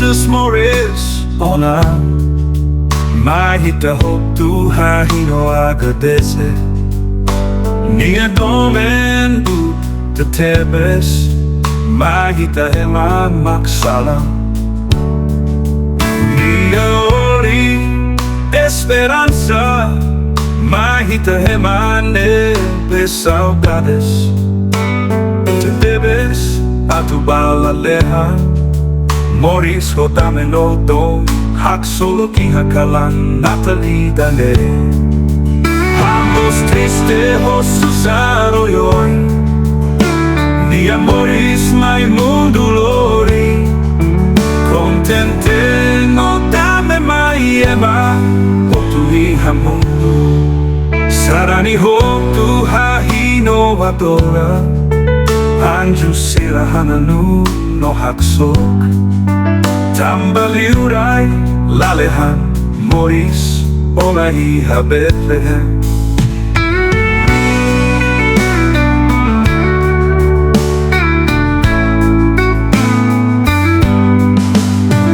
Jesus Moris ona mahita hotu hahino agradese Nia Domin bu te tebes mahita ela maksala Nia ori Esperansa mahita hemane saudades te debes a tu Lalehan Moris hotamen hotu hak solo kiha Kalan natalidane Ambos triste hosusaro yoy Nia Moris mai mundo lori Contente no dame mai ema Hotu iha mundo Sarani hotu hahino adora Anju sira hananu no haksok Tambaliurai Lalehan Moris Olahiha Belem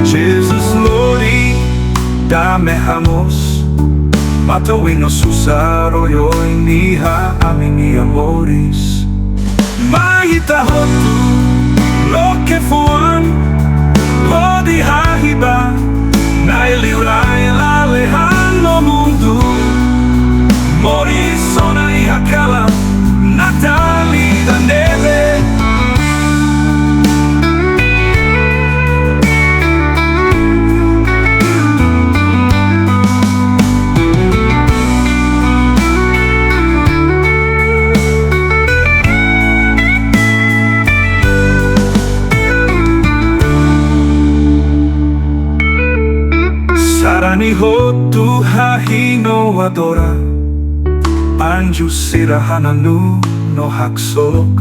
Jesus Lori damejamos Matawino susaro yo iniha amini Moris Mahita hotu lo que Fuan lo di hahiba nailiurai Lalehan no mundo Moris ona iha Kalan Natal da neve Sarani hotu hahino adora Anju sira hananu no haksok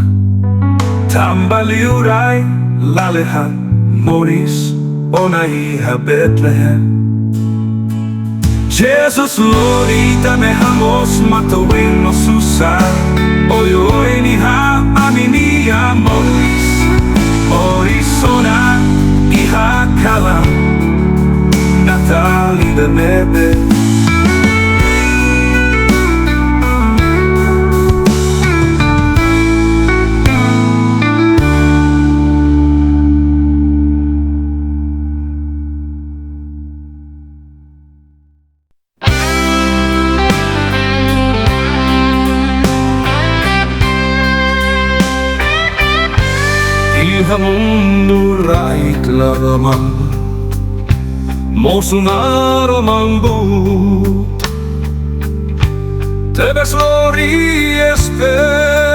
Tambaliurai Lalehan Moris Onaiha Belem Jesus Lori damejamos matawin no susar Oy niha aminia Moris Moris ona iha Kalan Natal da neve Iha mundo right Naroman Naroman but Tebes lori Esperansa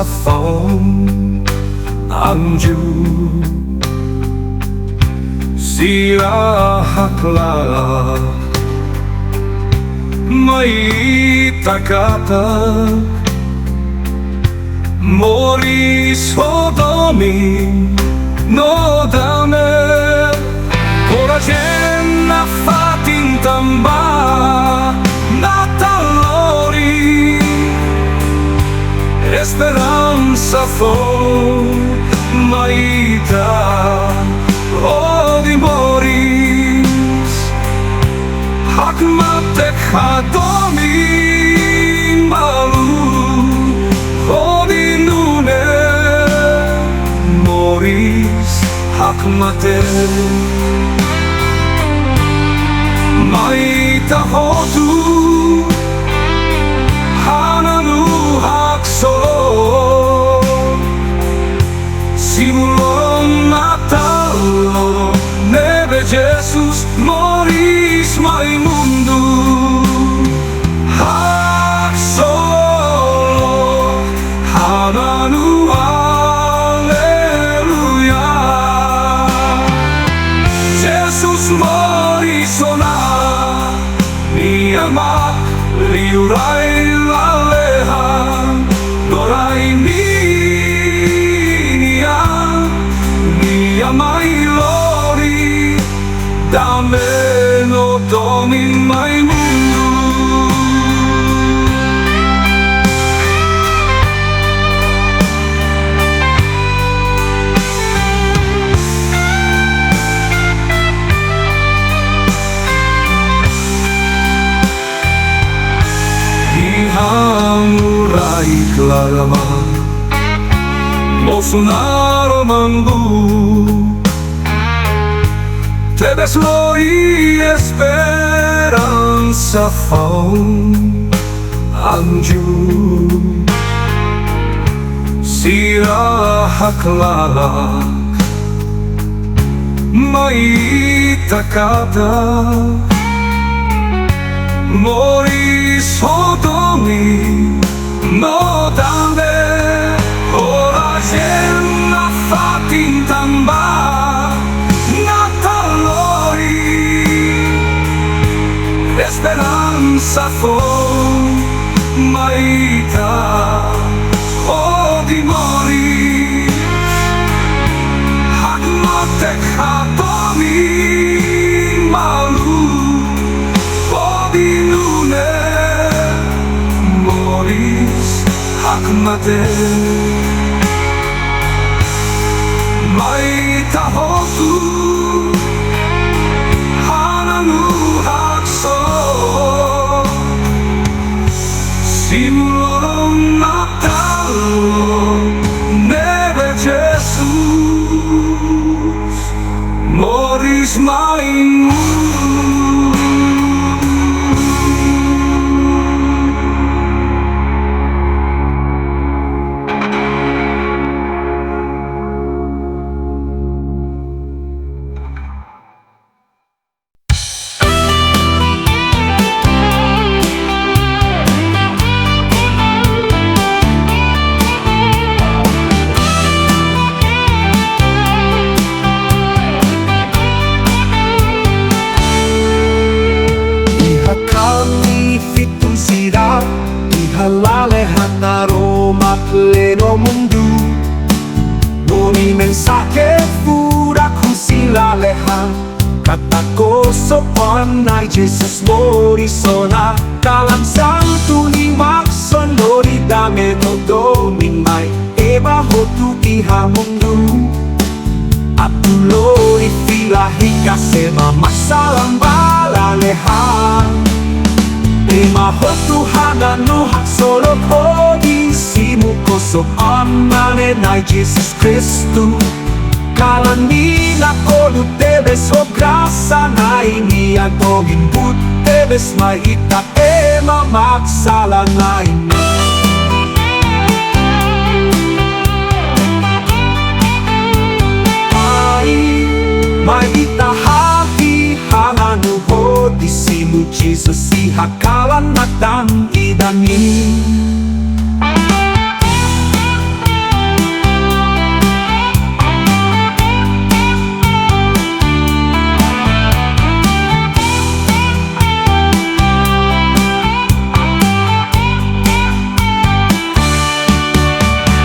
Foun Anju sira hakla Mai takata Moris Domin no dame Prejente Natal tamba Natalori Esperansa Foun maita di Moris Hakmatek Domin malu di nune Moris Hakmatek maita hotu hananu hakso simulon Natal neve Jesus Moris mai mundo hakso hananu alleluia Jesus Moris ona anima liurai Lalehan dorai nia mai lori dameno Domin mai mundo Lalehan Naroman Tebes loi Esperansa Foun Anju Sira haklala Maita kata Moris Domin no tambe Prejente Natal Esperansa Foun Maita di Moris Hakmatek Domin malu Nune Moris Hakmatek Maita hotu Loron Natal nebe Jesus Moris main Fitun sira Lalehan Naroman pleno mundo Domin mensaje furak husi Lalehan Kataku sopan nai Jesus Moris Kalan Santo ni makson lori dame no Domin mai eba hotu iha mundo Abdulori filahi kasema masalang Lalehan Ema hotu no solo hodisi mukoso amane nai Jesus Christu Kalan ni Nakonu tebes Grasa nai ni Domin tebes maita ema maksala nai Maita hati hananu hodisi mu Jesus iha Kalan natang idani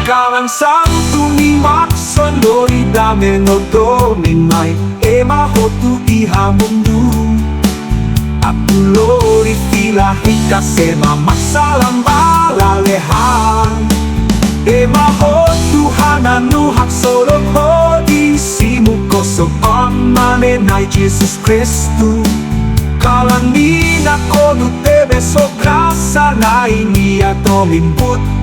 Kalan Santo ni makson lori dame no Domin mai ema hotu iha mundo Abdulori filahi kasema masalang Lalehan Ema hotu hananu solo hodisi mukoso amane nai Jesus Christu Kalan ni Nakonu tebes Grasa nai ni Domin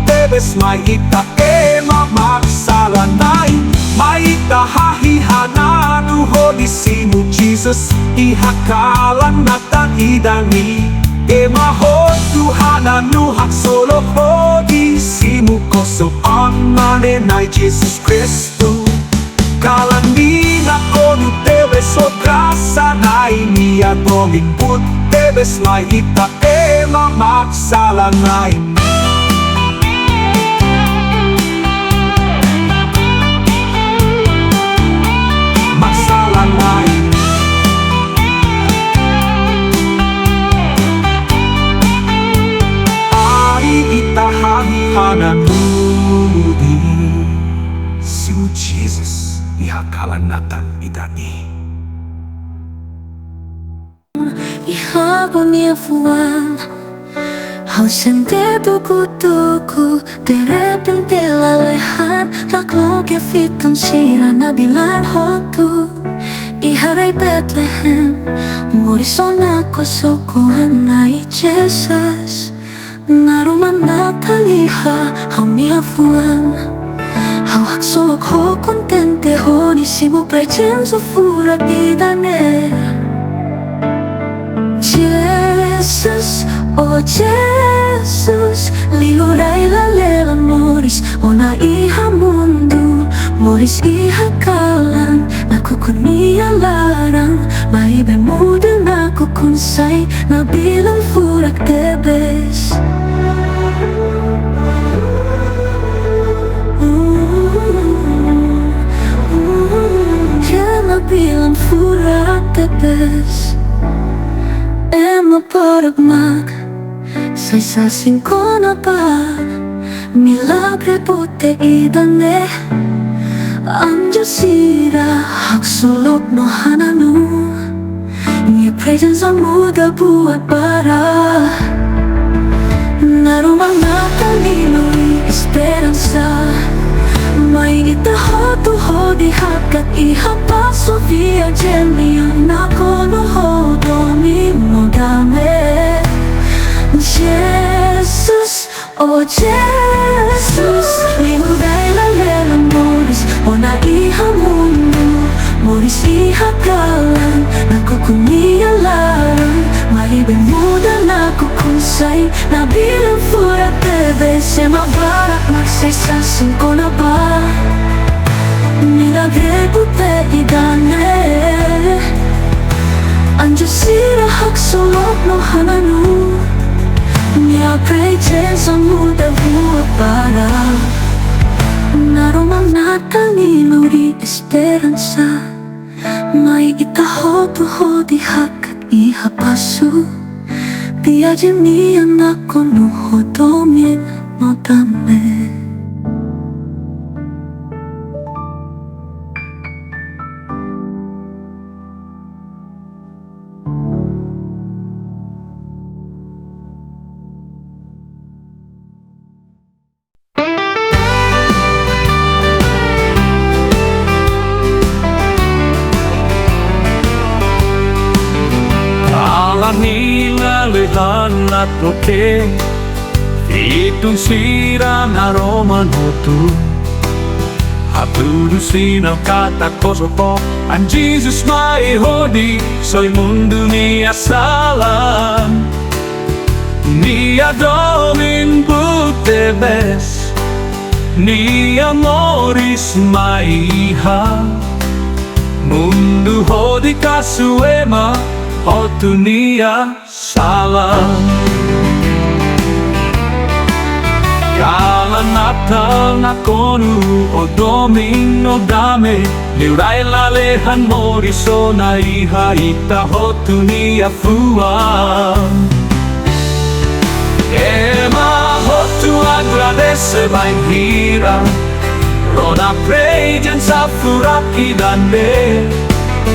tebes maita ema maksala nai Maita hahihananu hodisi mu Jesus iha Kalan natang idani Ema hotu hananu solo hodisi mukoso amane nai Jesus Christu Kalan ni Nakonu tebes Grasa nai ni Domin tebes maita ema maksala nai Hananudi Siu Jesus iha Kalan natang idani Iha punya Fuan Hau sente tuku Terepente Lalehan Rakloke Fitun sira nabilan hotu Iharai Betlehem Moris onako soko nai Jesus Naroman Nataliha Hamia Fuan Hawak so ako kontente Honisimo Prejente Fura Idane Jesus, oh Jesus Lihuray Lalehan Moris O naiha mundo Moris iha Kalan Nakonu larang Maibe muda nakukunsay Nabilang furak tebes Nabilang furak tebes Ema paragmag Sa isasin ko na ba Milagre pute idane Ang sira Hagsulok no hananu Niya presence ang muda buat para Naroman Natal Esperansa May hotu hodi hakat ihapaso via genia Nakonu Domin mo dame Jesus, oh Jesus Lihuray Lalehan Moris O naiha mundo Moris iha Kalan Nakonu larang Maibe muda nakukunsay Nabilang furak tebes Ema barak magsaysasin ko na ba Milagre pute idane Ang sira hagsulok no hananu Niya prejente sa muda buat para Naroman Natal Esperansa May hotu hodi hakat ihapaso Piajem niya Nakonu Domin mo dame Lalehan at lote Fitun, sira, Naroman, hotu Hapudusin ang katakosopo Ang Jesus may hodi So'y mundo niya salam Niya Domin putebes Niya Moris may iha Mundo hodi kasuema hotu niya salam Kalan Natal Nakonu o Domin o dame Lihuray Lalehan Moris o naiha ita hotu niya Fuan Ema hotu agradese bain hira Rona Prejente Natal idane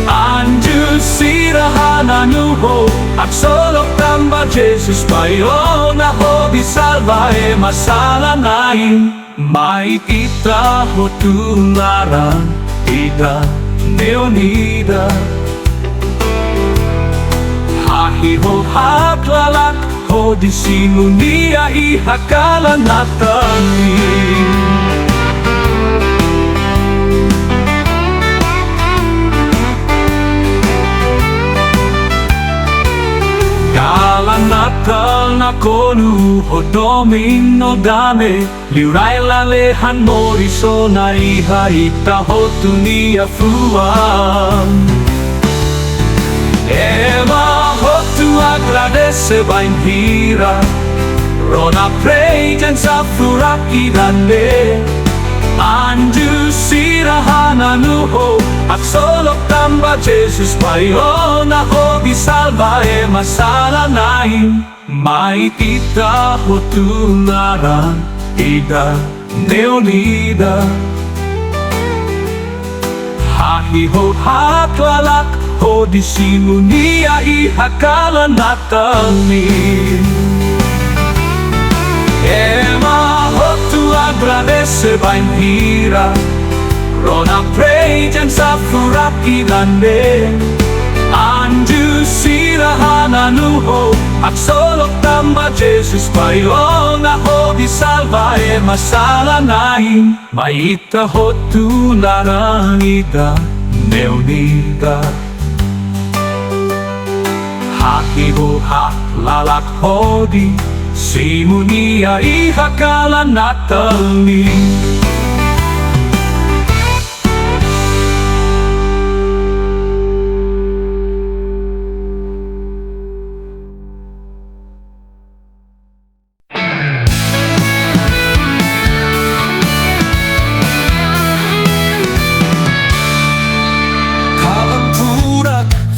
Anju sira hananuho At solok tamba Jesus payo na hobi salva e masalanain May ita hotu larang ida neonida Hahiho haklalak hodi sinunia ihakalan natanin Kalan Natal Nakonu o Domin o dame Lihuray Lalehan Moris o naiha ita hotu niya Fuan Ema hotu agradese bain hira Rona Prejente Natal idane Anju sira hananuho At solok tamba Jesus payo na hobi salva e masalanain May ita hotu larang ida neonida Hahiho haklalak hodi sinunia ihakalan natanin Ema hotu agradese bain hira Rona Prejente Natal idane Anju sira hananuho at solok tamba Jesus payo na hobi salva e masalanain maita hotu narangida neunida hakiho hak lalak hodi simunia iha Kalan natalni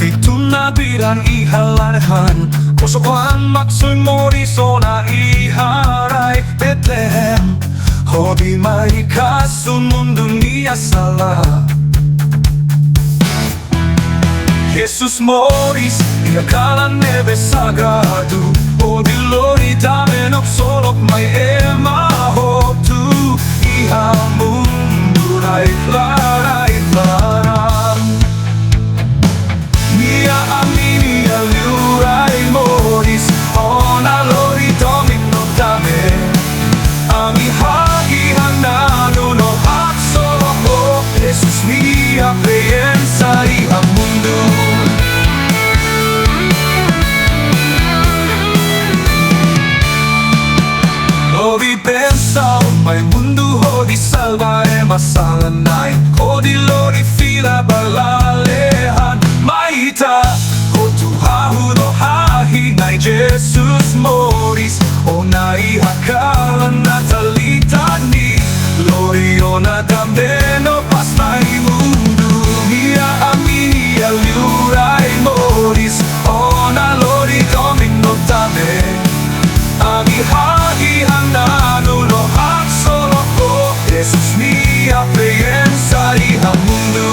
Fitun na birang ihalalahan Kosokan maksoy Moris na iharay Belem Hobi maikasun mundo niya sala Jesus Moris Kalan nebe sagrado Hobi lori damen og solok may ema hotu Iha mundo na iklara Mia amini alurai Moris Ona lori Domin no dame Ami hagi hanano no hakso ho Jesus mia Prejente Natal mundo Lori bensaun may mundo ho di salva e masalanay Hodi lori fila Lalehan Maita hotu no hahinay Jesus Moris O naiha Kalan natalitani Lorio na dameno pas may mundo Mia amini alurai Moris O na lori Domin no dame Ami hagi hanano no hakso ko Jesus mia Prejente Natal mundo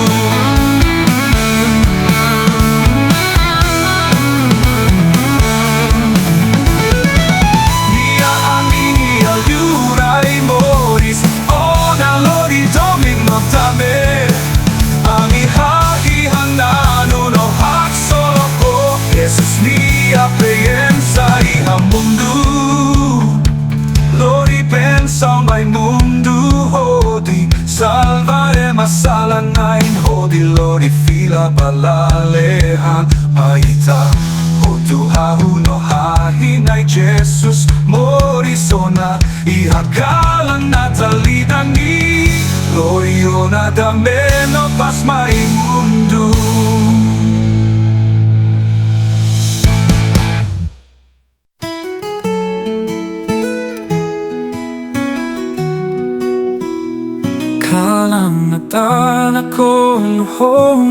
Ami hagi hanano no hakso ko Jesus mia Prejente Natal mundo Lori bensaun may mundo hodi salva e masalanain Hodi lori fila Lalehan Maita hotu no hahinay Jesus Moris na iha Kalan natalitani Lorio na dameno pas may mundo Kalan Natal Nakonu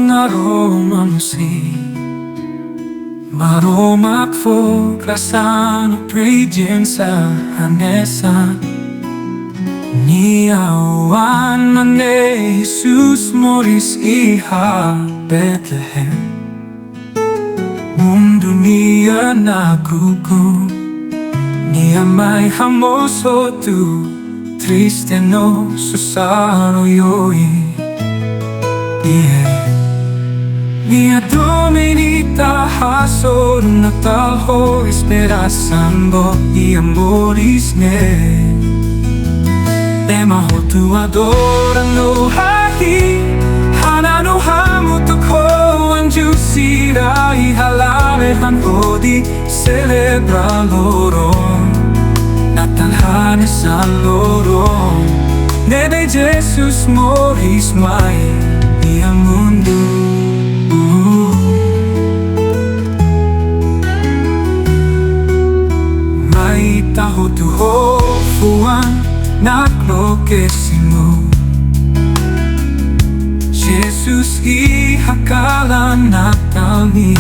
Naroman husi Maromak fo Grasa no Prejente Natal Niyawan ane Jesus Moris iha Belem Mundo niya nagugu Niya may hamos hotu Triste no susaro yoi Mia Dominita hasor Natal ho Espera Santo Ia Moris ne Lema hotu adorano hahi Hanano hamuto ko anju sira Iha Lalehan hodi celebra Loron Natalhan sa Loron Nebe Jesus Moris may iyang mundo May tahotu ho Fuan naklokesimo Jesus iha Kalan natalni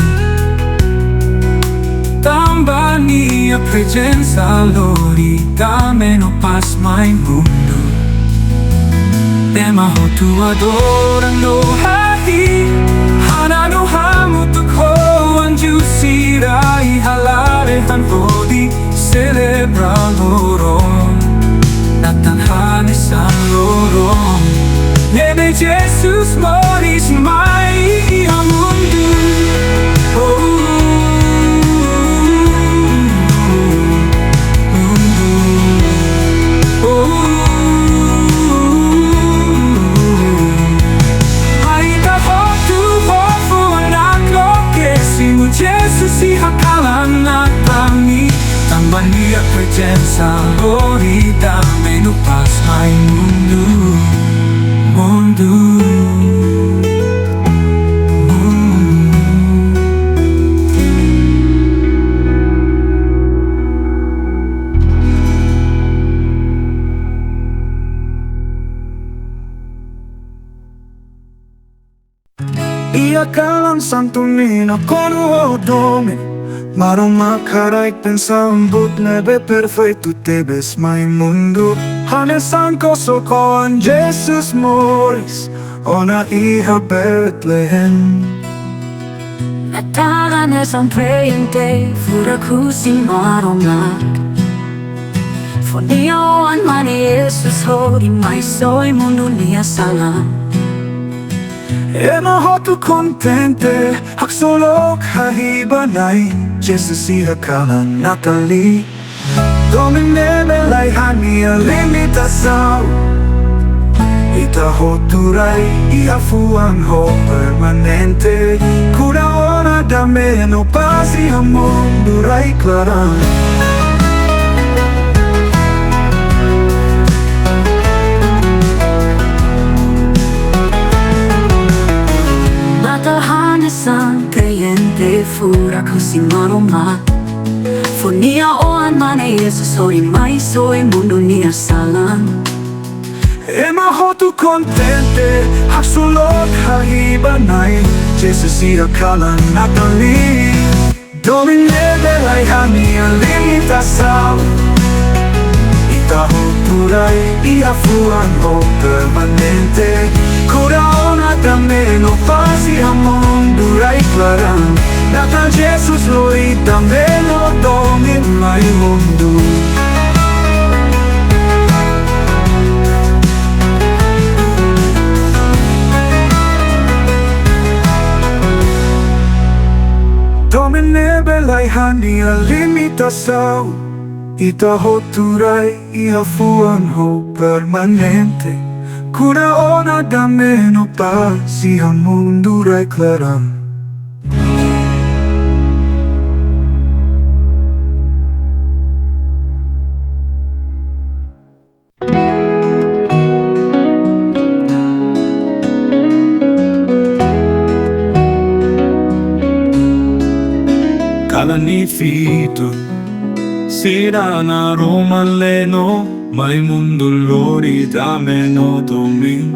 Tamba niya Prejente lori dameno pas may mundo Tema hotu adorano hahi Hanano hamuto ko anju sira Iha Lalehan hodi celebra Loron Natalhan sa Loron Nebe Jesus Moris may iyang mundo tua presenza, Lord, dammi paz mai mundo. Kalan Santo ni Nakonu, Domin, Naroman carai bensaun but nebe perfeito tebes mai mundo. Hanesan kosokoan Jesus Moris, ona iha Belem. Agradese Prejente husi Naroman. Fuan Jesus hori mai soy mundo nia salam. Hotu contente, hak solo kahibanay, Jesus iha Kalan Natali. Domin Lalehan limitação, ita hoturai iha Fuan ho permanente. Cura ona dame no paz iha mundo rai Kalan. Prejente husi Naroman. Funia oan Jesus hori mai soy mundo nia salam. Hotu contente, hak solo kahibanay, Jesus iha Kalan Natali. Domin Lalehan limitação, ita hoturai iha Fuan ho permanente. Cura ona dame no paz iha mundo rai Kalan. Natal Jesus Lord, dame no Domin mai mundo. Domin Lalehan limitação, ita hoturai iha Fuan ho permanente. Cura ona dame no paz iha mundo rai Kalan. Kalan ni Fitun, sira Naroman leno, mai mundo Lord, dame no Domin.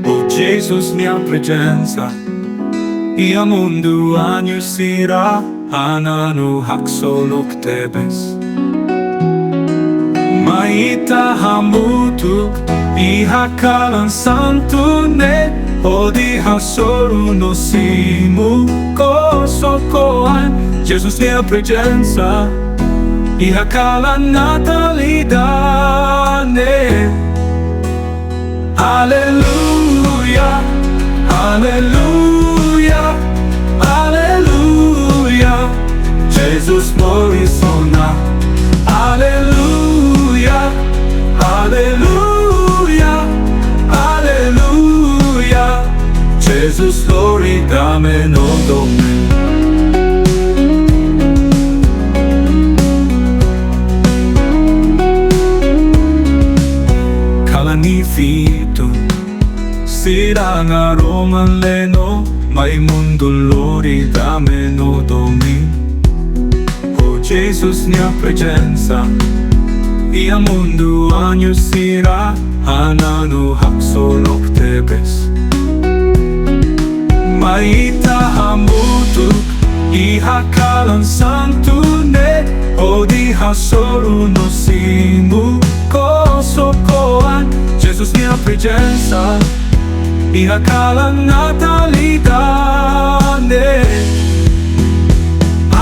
Oh Jesus mia presenza, ia mundo anio sira, ananu hak solo tebes. Maita hamutuk, iha Kalan Santo ne, odiha solo no simu kosokoan. Jesus mia presenza, iha Kalan natalidane. Alleluia, alleluia, alleluia, Jesus Moris ona. Alleluia, alleluia, alleluia, Jesus Lord, dame no Domin. Ni Fitun, sira Naroman leno, mai mundo Lord, dame no Domin. Oh Jesus mia presenza, ia mundo anio sira, ananu hak solo tebes. Maita hamutuk, iha Kalan Santo ne, odiha solo no simu kosokoan. Jesus mia presenza, iha Kalan natalidane.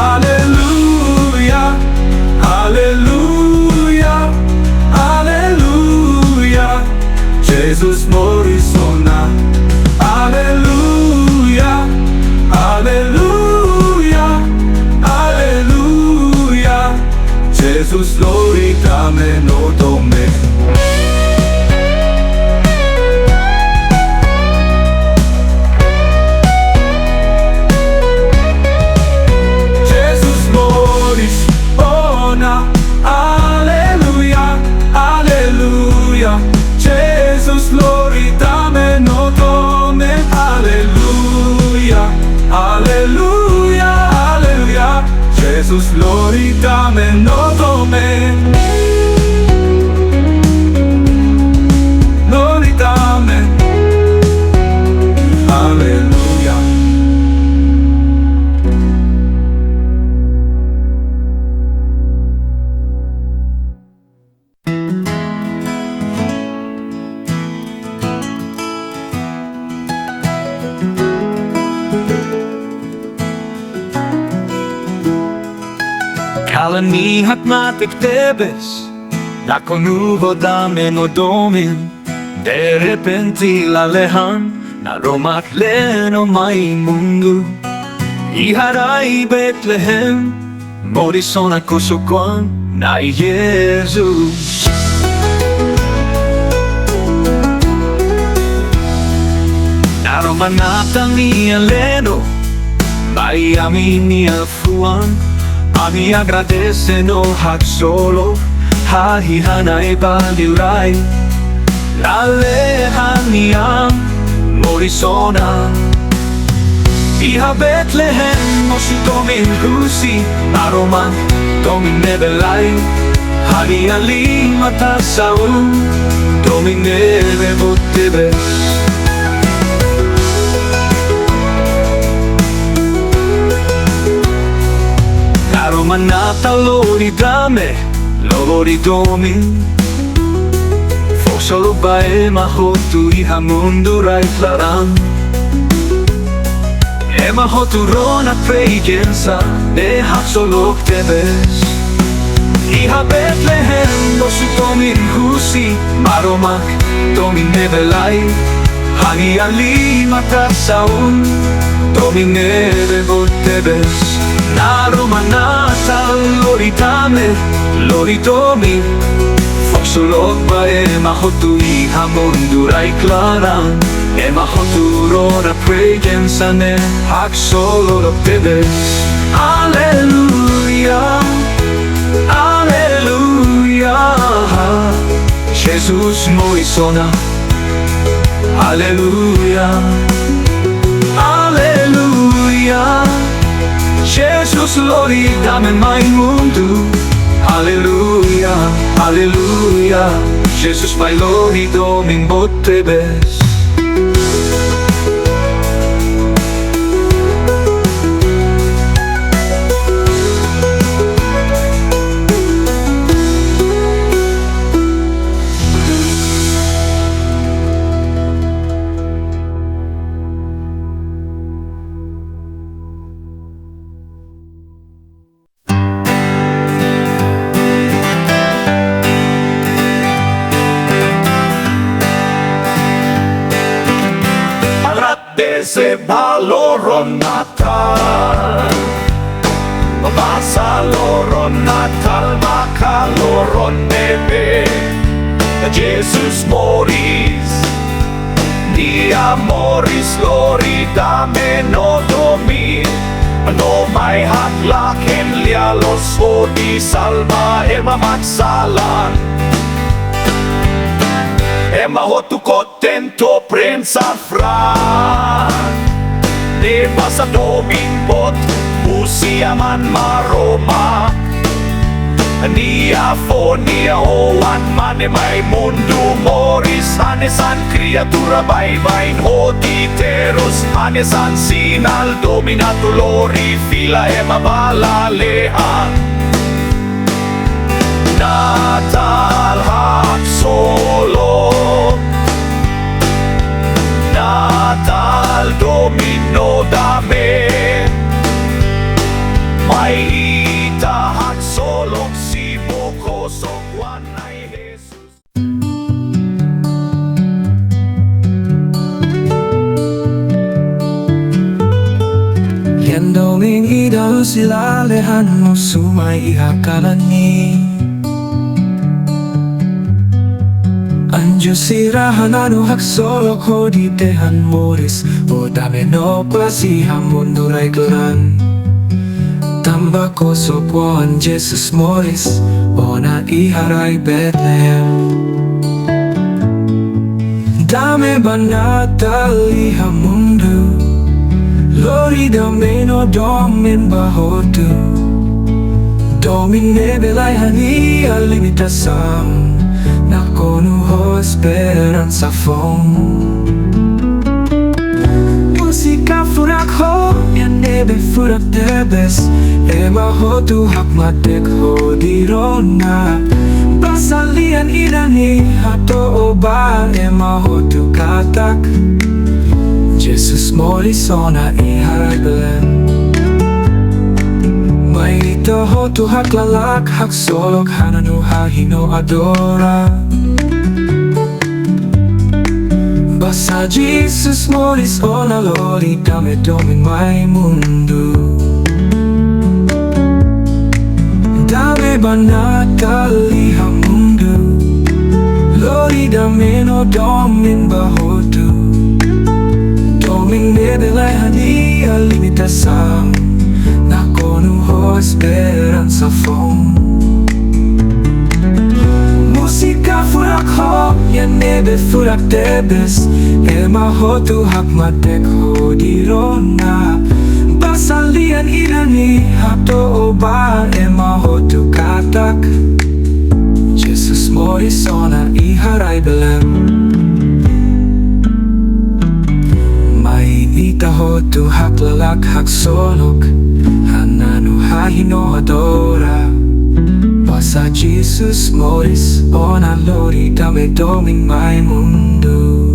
Alleluia, alleluia, alleluia, Jesus Moris ona. Alleluia, alleluia, alleluia, Jesus Lord, dame no Domin. Jesus Moris ona. Kalan natik tebes Nakonu Domin o Domin De repente Lalehan Naroman leno may mundo Iharay Betlehem Moris kusukuan na Jesus. Naroman natang leno May niya Fuan Ami agradese no solo Hahihanay baliray Lalehan niyang Morisona Iha Betlehem mo si Domin husi Naroman Domin bele Hani anima Saun Domin botebe Naroman Natal Lori Domin Solo bae hotu iha mundo raitlaran Ema hotu rona Prejensa de solo tebes Iha Betlehem su Domin husi Maromak Domin bele Hani anima Saun Domin botebes Naroman Natal Lori Domin Solo bae hotu iha mundo raitlaran Ema hotu rona Prejensa ne solo tebes Alleluia Alleluia Jesus Morisona Alleluia Alleluia Jesus Lori dame mai mundo Alleluia, Alleluia Jesus mai Lori Domin botebes Agradese Loron Natal Mabasa Loron Natal Maka Loron bebe Jesus Moris Dia Moris Lori dame no Domin No may hatlaken lialos o di salva ema magsalan Ema hotu contento prensa fran De pasa Domin bot husi aman maroma Nia fonia hoan mane may mundo Moris Hanesan kriatura baybain hotiteros Hanesan sinal dominatu lori fila ema balalehan Natal solo Natal Domino dame May itahan solong si Bokosong Juan ay Jesus Yan Domin idaw si Lalehan mo sumay ihakalan ni Anjo sira hanano solo koditehan Moris O dame no pasihan mundo raitlaran Tamba ko sopuan Jesus Moris O na iharay Belem Dame Natal iha mundo Lori Domin o Domin hotu Domin Lalehan ia limitação Nakonu Esperansa Foun Musika Natal Yan nebe furak debes Ema hotu hakmatek hodirona Basalian irani hato oba Ema hotu katak Jesus Morisona iharay Belem May ita hotu haklalak haksolok hananu hahino adora. Basa Jesus Moris o nalori dame Domin may mundo. Dame banatali ang mundo. Lori dame no Domin bahotu. Domin Belehan limitação. Nakonu Esperansa Foun. Musika Natal yan nebe furak debes. Hotu hakmatek hodirona. Basalian irani hato oba hotu katak. Jesus Moris ona iharay Belem. Ita hotu haklalak haksolok hananu hahino adora. Basa Jesus Moris o nalori dame Domin may mundo.